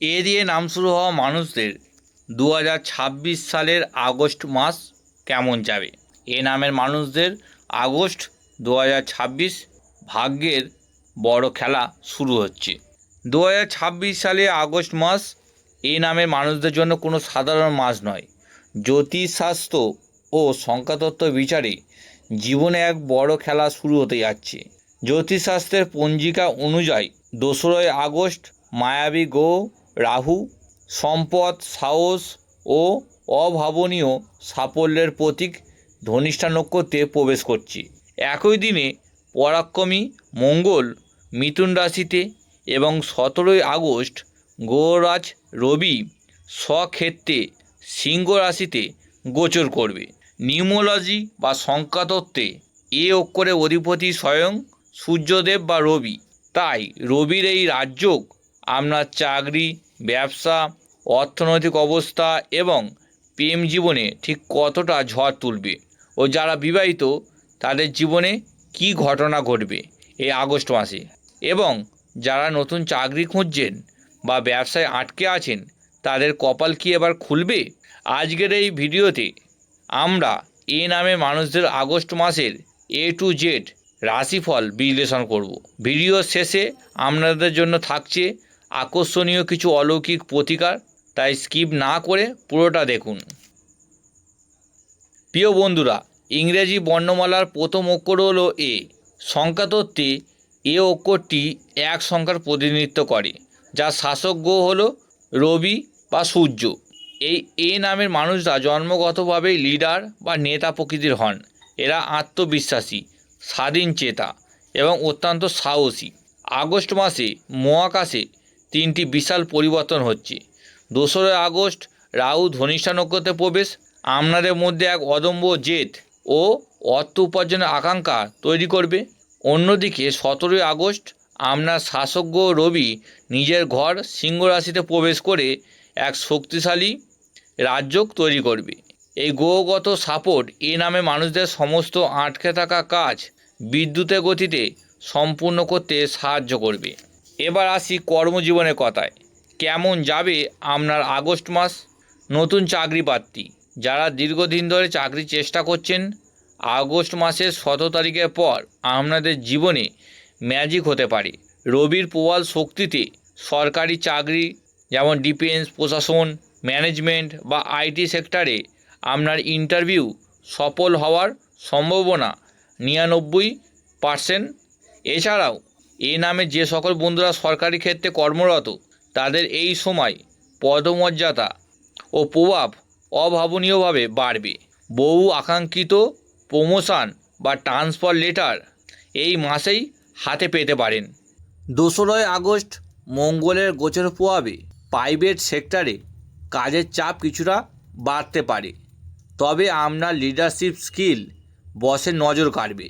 এ দিয়ে নাম শুরু হওয়া মানুষদের 2026 সালের আগস্ট মাস কেমন যাবে? এ নামের মানুষদের আগস্ট 2026 ভাগ্যের বড় খেলা শুরু হচ্ছে। 2026 সালে আগস্ট মাস এ নামের মানুষদের জন্য কোনো সাধারণ মাস নয়। জ্যোতিষশাস্ত্র ও সংখ্যাতত্ত্ব বিচারে জীবনে এক বড় খেলা শুরু হতে যাচ্ছে। জ্যোতিষশাস্ত্রের পঞ্জিকা অনুযায়ী 2 আগস্ট মায়াবী গ্রহ রাহু সম্পদ, সাহস ও অভাবনীয় সাফল্যের প্রতীক ধনিষ্ঠা নক্ষত্রে প্রবেশ করছে। একই দিনে পরাক্রমী মঙ্গল মিথুন রাশিতে এবং 17 আগস্ট গ্রহরাজ রবি স্বক্ষেত্রে সিংহ রাশিতে গোচর করবে। নিউমোলজি বা সংখ্যাতত্ত্বে এ অক্ষরের অধিপতি স্বয়ং সূর্যদেব বা রবি। তাই রবির এই রাজযোগ আপনার চাকরি, ব্যবসা, অর্থনৈতিক অবস্থা এবং প্রেম জীবনে ঠিক কতটা ঝড় তুলবে ও যারা বিবাহিত তাদের জীবনে কী ঘটনা ঘটবে এই আগস্ট মাসে, এবং যারা নতুন চাকরি খুঁজছেন বা ব্যবসায় আটকে আছেন তাদের কপাল কি এবার খুলবে? আজকের এই ভিডিওতে আমরা এ নামে মানুষদের আগস্ট মাসের A to Z রাশিফল বিশ্লেষণ করব। ভিডিওর শেষে আপনাদের জন্য থাকছে আকর্ষণীয় কিছু অলৌকিক প্রতিকার, তাই স্কিপ না করে পুরোটা দেখুন। প্রিয় বন্ধুরা, ইংরেজি বর্ণমালার প্রথম অক্ষর হলো এ। সংখ্যাতত্ত্বে এ অক্ষরটি এক সংখ্যার প্রতিনিধিত্ব করে, যার শাসক গ্রহ হলো রবি বা সূর্য। এই এ নামের মানুষরা জন্মগতভাবেই লিডার বা নেতা প্রকৃতির হন। এরা আত্মবিশ্বাসী, স্বাধীন চেতা এবং অত্যন্ত সাহসী। আগস্ট মাসে মহাকাশে 3টি বিশাল পরিবর্তন হচ্ছে। 2 আগস্ট রাহু ধনিষ্ঠা নক্ষত্রে প্রবেশ আপনাদের মধ্যে এক অদম্য জেদ ও অর্থ উপার্জনের আকাঙ্ক্ষা তৈরি করবে। অন্যদিকে 17 আগস্ট আপনার শাসক গ্রহ রবি নিজের ঘর সিংহ রাশিতে প্রবেশ করে এক শক্তিশালী রাজযোগ তৈরি করবে। এই গ্রহগত সাপোর্ট এ নামে মানুষদের সমস্ত আটকে থাকা কাজ বিদ্যুতের গতিতে সম্পূর্ণ করতে সাহায্য করবে। এবার আসি কর্মজীবনের কথায়। কেমন যাবে আপনার আগস্ট মাস? নতুন চাকরি প্রার্থী যারা দীর্ঘদিন ধরে চাকরি চেষ্টা করছেন, আগস্ট মাসের 17 তারিখের পর আপনাদের জীবনে ম্যাজিক হতে পারে। রবির প্রবল শক্তিতে সরকারি চাকরি যেমন ডিফেন্স, প্রশাসন, ম্যানেজমেন্ট বা আইটি সেক্টরে আপনার ইন্টারভিউ সফল হওয়ার সম্ভাবনা 99%। এছাড়াও এ নামে যে সকল বন্ধুরা সরকারি ক্ষেত্রে কর্মরত তাদের এই সময় পদমর্যাদা ও প্রভাব অভাবনীয়ভাবে বাড়বে। বহু আকাঙ্ক্ষিত প্রমোশন বা ট্রান্সফার লেটার এই মাসেই হাতে পেতে পারেন। 2 আগস্ট মঙ্গলের গোচর প্রভাবে প্রাইভেট সেক্টরে কাজের চাপ কিছুটা বাড়তে পারে, তবে আপনার লিডারশিপ স্কিল বসের নজর কাড়বে।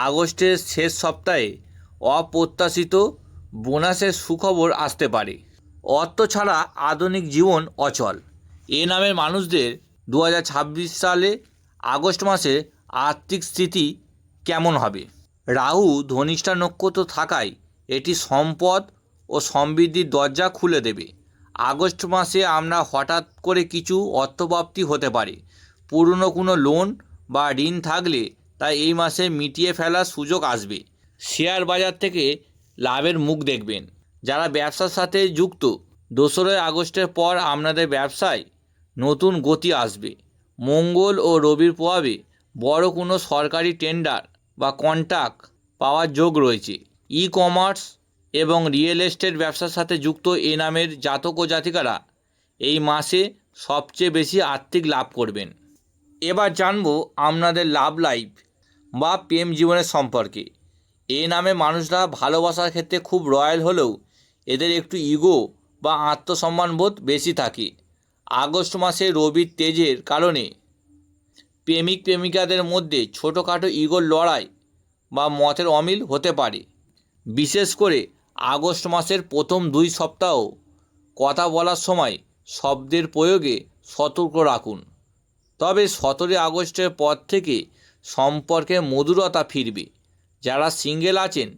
আগস্টের শেষ সপ্তাহে অপ্রত্যাশিত বোনাসের সুখবর আসতে পারে। অর্থ ছাড়া আধুনিক জীবন অচল। এ নামের মানুষদের 2026 সালে আগস্ট মাসে আর্থিক স্থিতি কেমন হবে? রাহু ধনিষ্ঠা নক্ষত্র থাকায় এটি সম্পদ ও সমৃদ্ধির দরজা খুলে দেবে। আগস্ট মাসে আমরা হঠাৎ করে কিছু অর্থপ্রাপ্তি হতে পারে। পুরনো কোনো লোন বা ঋণ থাকলে তাই এই মাসে মিটিয়ে ফেলার সুযোগ আসবে। শেয়ার বাজার থেকে লাভের মুখ দেখবেন। যারা ব্যবসার সাথে যুক্ত, 2 আগস্টের পর আপনাদের ব্যবসায় নতুন গতি আসবে। মঙ্গল ও রবির প্রভাবে বড় কোনো সরকারি টেন্ডার বা কন্ট্রাক্ট পাওয়ার যোগ রয়েছে। ই কমার্স এবং রিয়েল এস্টেট ব্যবসার সাথে যুক্ত এ নামের জাতক ও জাতিকারা এই মাসে সবচেয়ে বেশি আর্থিক লাভ করবেন। এবার জানবো আপনাদের লাভ লাইফ বা প্রেম জীবনের সম্পর্কে। এ নামে মানুষরা ভালোবাসার ক্ষেত্রে খুব রয়্যাল হলেও এদের একটু ইগো বা আত্মসম্মানবোধ বেশি থাকে। আগস্ট মাসে রবির তেজের কারণে প্রেমিক প্রেমিকাদের মধ্যে ছোটোখাটো ইগোর লড়াই বা মতের অমিল হতে পারে। বিশেষ করে আগস্ট মাসের প্রথম 2 সপ্তাহ কথা বলার সময় শব্দের প্রয়োগে সতর্ক রাখুন। তবে 17 আগস্টের পর থেকে সম্পর্কে মধুরতা ফিরবে। যারা সিঙ্গেল আছেন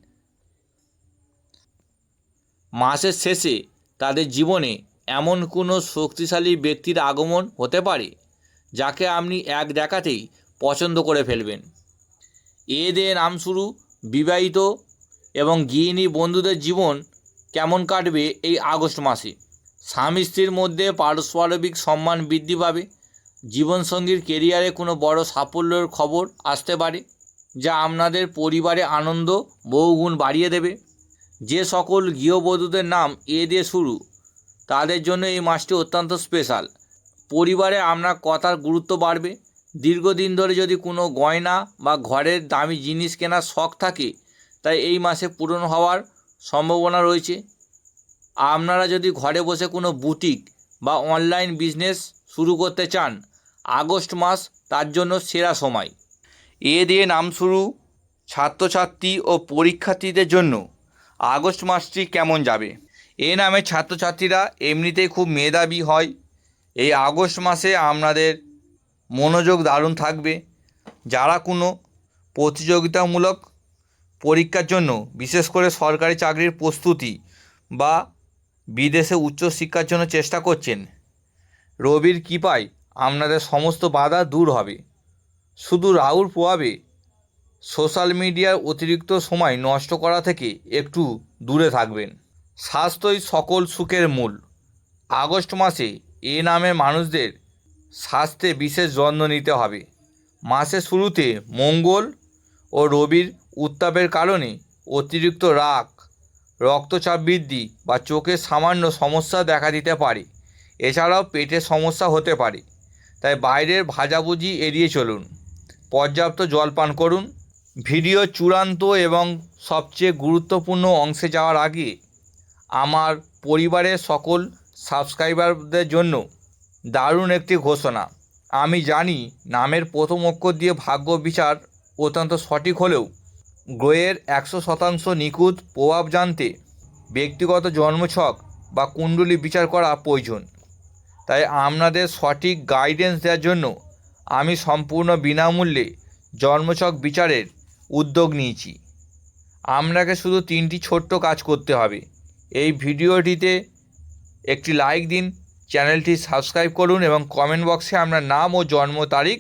মাসের শেষে তাদের জীবনে এমন কোনো শক্তিশালী ব্যক্তির আগমন হতে পারে যাকে আপনি এক দেখাতেই পছন্দ করে ফেলবেন। এ দিয়ে নাম শুরু বিবাহিত এবং গৃহিণী বন্ধুদের জীবন কেমন কাটবে এই আগস্ট মাসে। স্বামী স্ত্রীর মধ্যে পারস্পরিক সম্মান বৃদ্ধি পাবে। জীবনসঙ্গীর কেরিয়ারে কোনো বড় সাফল্যের খবর আসতে পারে, যা আপনাদের পরিবারে আনন্দ বহুগুণ বাড়িয়ে দেবে। যে সকল গৃহবধূদের নাম এ দিয়ে শুরু, তাদের জন্য এই মাসটি অত্যন্ত স্পেশাল। পরিবারে আপনার কথার গুরুত্ব বাড়বে। দীর্ঘদিন ধরে যদি কোনো গয়না বা ঘরের দামি জিনিস কেনার শখ থাকে, তাই এই মাসে পূরণ হওয়ার সম্ভাবনা রয়েছে। আপনারা যদি ঘরে বসে কোনো বুটিক বা অনলাইন বিজনেস শুরু করতে চান, আগস্ট মাস তার জন্য সেরা সময়। এ দিয়ে নাম শুরু ছাত্রছাত্রী ও পরীক্ষার্থীদের জন্য আগস্ট মাসটি কেমন যাবে। এ নামে ছাত্রছাত্রীরা এমনিতেই খুব মেধাবী হয়। এই আগস্ট মাসে আপনাদের মনোযোগ দারুণ থাকবে। যারা কোনো প্রতিযোগিতামূলক পরীক্ষার জন্য, বিশেষ করে সরকারি চাকরির প্রস্তুতি বা বিদেশে উচ্চশিক্ষার জন্য চেষ্টা করছেন, রবির কৃপায় আপনাদের সমস্ত বাধা দূর হবে। শুধু রাহুর প্রভাবে সোশ্যাল মিডিয়ার অতিরিক্ত সময় নষ্ট করা থেকে একটু দূরে থাকবেন। স্বাস্থ্যই সকল সুখের মূল। আগস্ট মাসে এ নামের মানুষদের স্বাস্থ্যে বিশেষ যত্ন নিতে হবে। মাসের শুরুতে মঙ্গল ও রবির উত্তাপের কারণে অতিরিক্ত রাগ, রক্তচাপ বৃদ্ধি বা চোখের সামান্য সমস্যা দেখা দিতে পারে। এছাড়াও পেটের সমস্যা হতে পারে, তাই বাইরের ভাজাভুজি এড়িয়ে চলুন। পর্যাপ্ত জল পান করুন। ভিডিও চূড়ান্ত এবং সবচেয়ে গুরুত্বপূর্ণ অংশে যাওয়ার আগে আমার পরিবারের সকল সাবস্ক্রাইবারদের জন্য দারুণ একটি ঘোষণা। আমি জানি নামের প্রথম অক্ষর দিয়ে ভাগ্য বিচার অত্যন্ত সঠিক হলেও গ্রহের 100% নিখুঁত প্রভাব জানতে ব্যক্তিগত জন্মছক বা কুণ্ডলী বিচার করা প্রয়োজন। তাই আপনাদের সঠিক গাইডেন্স দেওয়ার জন্য আমি সম্পূর্ণ বিনামূল্যে জন্মছক বিচারের উদ্যোগ নিয়েছি। আপনাকে শুধু 3টি ছোট্ট কাজ করতে হবে। এই ভিডিওটিতে একটি লাইক দিন, চ্যানেলটি সাবস্ক্রাইব করুন এবং কমেন্ট বক্সে আপনার নাম ও জন্ম তারিখ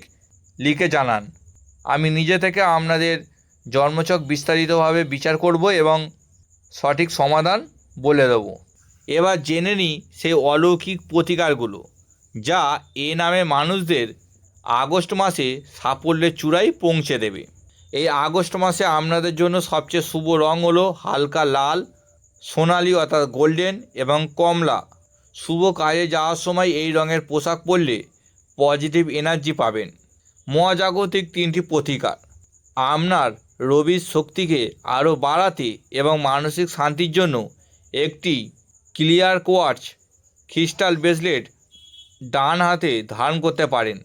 লিখে জানান। আমি নিজে থেকে আপনাদের জন্মছক বিস্তারিতভাবে বিচার করব এবং সঠিক সমাধান বলে দেব। এবার জেনে নিই সেই অলৌকিক প্রতিকারগুলো, যা এ নামে মানুষদের আগস্ট মাসে সাফল্যের চূড়ায় পৌঁছে দেবে। এই আগস্ট মাসে আপনাদের জন্য সবচেয়ে শুভ রং হলো হালকা লাল, সোনালি অর্থাৎ গোল্ডেন এবং কমলা। শুভ কাজে যাওয়ার সময় এই রঙের পোশাক পরলে পজিটিভ এনার্জি পাবেন। মহাজাগতিক 3টি প্রতিকার আপনার রবির শক্তিকে আরও বাড়াতে এবং মানসিক শান্তির জন্য একটি ক্লিয়ার কোয়ার্টজ ক্রিস্টাল ব্রেসলেট ডান হাতে ধারণ করতে পারেন।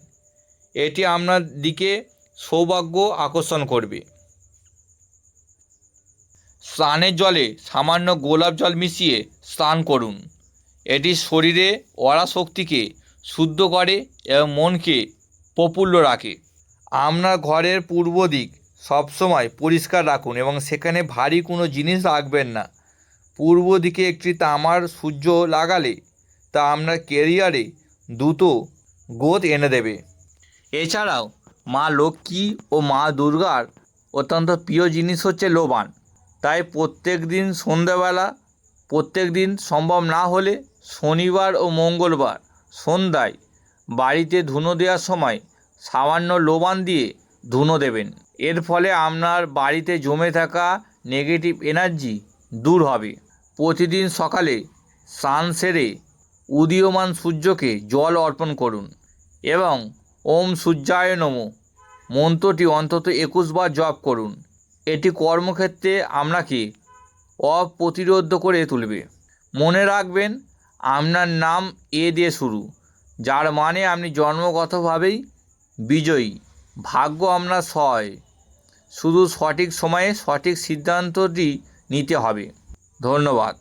এটি আপনার দিকে সৌভাগ্য আকর্ষণ করবে। স্নানের জলে সামান্য গোলাপ জল মিশিয়ে স্নান করুন। এটি শরীরে অরা শক্তিকে শুদ্ধ করে এবং মনকে প্রফুল্ল রাখে। আপনার ঘরের পূর্ব দিক সবসময় পরিষ্কার রাখুন এবং সেখানে ভারী কোনো জিনিস রাখবেন না। পূর্ব দিকে একটি তামার সূর্য লাগালে তা আপনার কেরিয়ারে দ্রুত গ্রোথ এনে দেবে। এছাড়াও মা লক্ষ্মী ও মা দুর্গার অত্যন্ত প্রিয় জিনিস হচ্ছে লোবান। তাই প্রত্যেক দিন সম্ভব না হলে শনিবার ও মঙ্গলবার সন্ধ্যায় বাড়িতে ধুনো দেওয়ার সময় সামান্য লোবান দিয়ে ধুনো দেবেন। এর ফলে আপনার বাড়িতে জমে থাকা নেগেটিভ এনার্জি দূর হবে। প্রতিদিন সকালে স্নান সেরে উদীয়মান সূর্যকে জল অর্পণ করুন এবং ওম সূর্যায় নমঃ মন্ত্রটি অন্তত 21 বার জপ করুন। এটি কর্মক্ষেত্রে আপনাকে অপ্রতিরোধ করে তুলবে। মনে রাখবেন, আপনার নাম এ দিয়ে শুরু, যার মানে আপনি জন্মগতভাবেই বিজয়ী। ভাগ্য আপনার সহায়, শুধু সঠিক সময়ে সঠিক সিদ্ধান্তটি নিতে হবে। ধন্যবাদ।